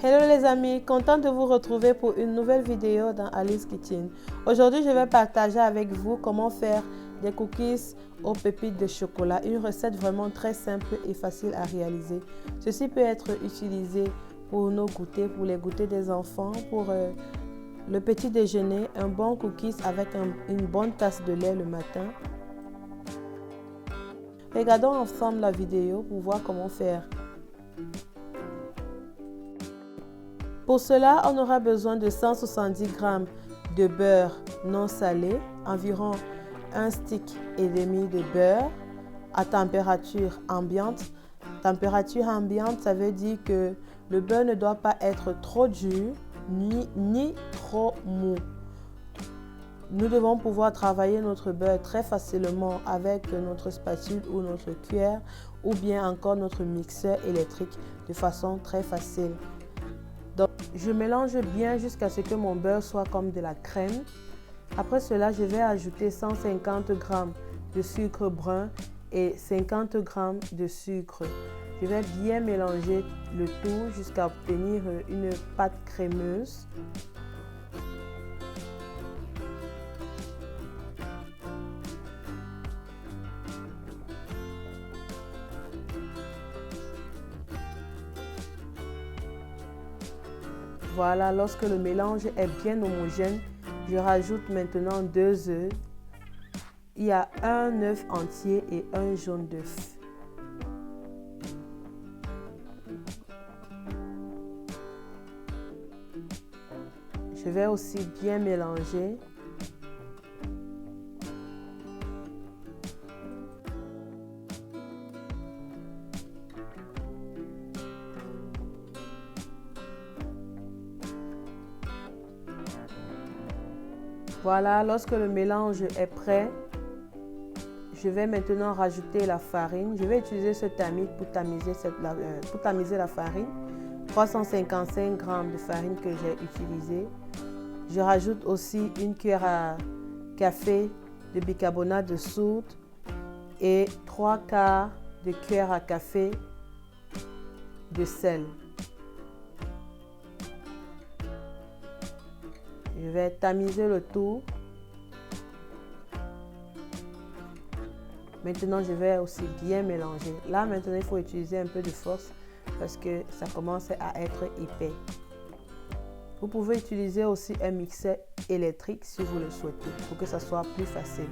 Hello les amis, content de vous retrouver pour une nouvelle vidéo dans Alice Kitchen. Aujourd'hui, je vais partager avec vous comment faire des cookies aux pépites de chocolat. Une recette vraiment très simple et facile à réaliser. Ceci peut être utilisé pour nos goûters, pour les goûters des enfants, pour le petit déjeuner, un bon cookies avec une bonne tasse de lait le matin. Regardons ensemble la vidéo pour voir comment faire. Pour cela, on aura besoin de 170 g de beurre non salé, environ un stick et demi de beurre à température ambiante. Température ambiante, ça veut dire que le beurre ne doit pas être trop dur ni trop mou. Nous devons pouvoir travailler notre beurre très facilement avec notre spatule ou notre cuillère ou bien encore notre mixeur électrique de façon très facile. Donc, je mélange bien jusqu'à ce que mon beurre soit comme de la crème. Après cela, je vais ajouter 150 g de sucre brun et 50 g de sucre. Je vais bien mélanger le tout jusqu'à obtenir une pâte crémeuse. Voilà, lorsque le mélange est bien homogène, je rajoute maintenant 2 œufs. Il y a un œuf entier et un jaune d'œuf. Je vais aussi bien mélanger. Voilà, lorsque le mélange est prêt, je vais maintenant rajouter la farine. Je vais utiliser ce tamis pour tamiser la farine. 355 g de farine que j'ai utilisé. Je rajoute aussi une cuillère à café de bicarbonate de soude et 3/4 de cuillère à café de sel. Je vais tamiser le tout. Maintenant, je vais aussi bien mélanger. Là, maintenant, il faut utiliser un peu de force parce que ça commence à être épais. Vous pouvez utiliser aussi un mixeur électrique si vous le souhaitez pour que ça soit plus facile.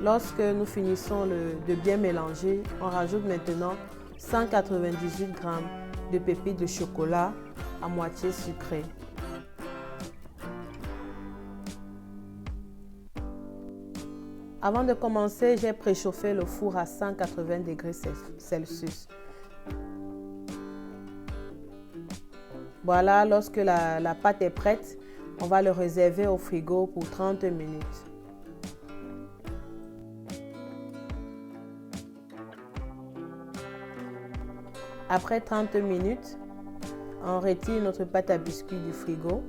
Lorsque nous finissons de bien mélanger, on rajoute maintenant 198 g de pépites de chocolat à moitié sucrées. Avant de commencer, j'ai préchauffé le four à 180 degrés Celsius. Voilà, lorsque la pâte est prête, on va le réserver au frigo pour 30 minutes. Après 30 minutes, on retire notre pâte à biscuits du frigo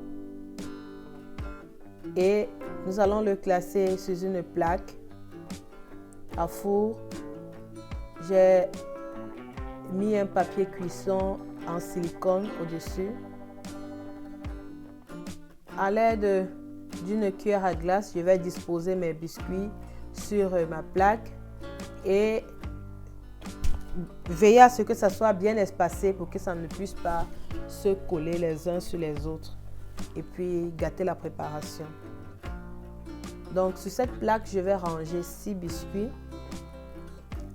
et nous allons le classer sur une plaque à four. J'ai mis un papier cuisson en silicone au-dessus. À l'aide d'une cuillère à glace, je vais disposer mes biscuits sur ma plaque et veillez à ce que ça soit bien espacé pour que ça ne puisse pas se coller les uns sur les autres et puis gâter la préparation. Donc sur cette plaque, je vais ranger 6 biscuits,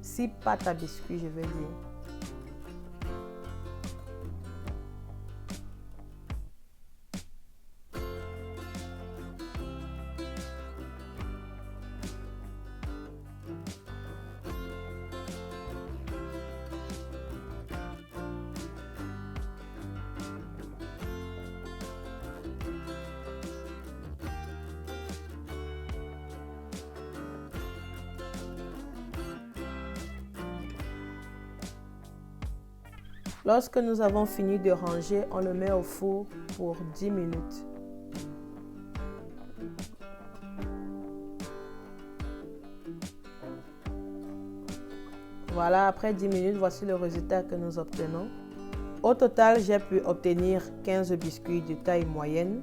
6 pâtes à biscuits, je vais dire. Lorsque nous avons fini de ranger, on le met au four pour 10 minutes. Voilà, après 10 minutes, voici le résultat que nous obtenons. Au total, j'ai pu obtenir 15 biscuits de taille moyenne.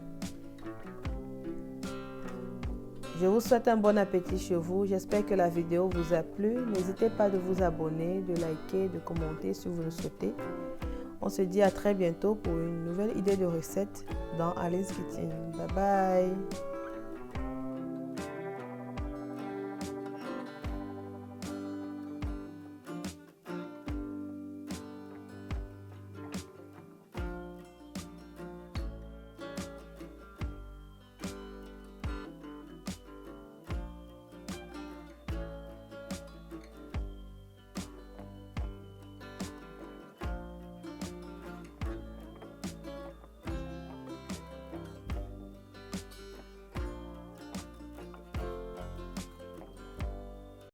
Je vous souhaite un bon appétit chez vous. J'espère que la vidéo vous a plu. N'hésitez pas de vous abonner, de liker, de commenter si vous le souhaitez. On se dit à très bientôt pour une nouvelle idée de recette dans Alice Kitchen. Bye bye!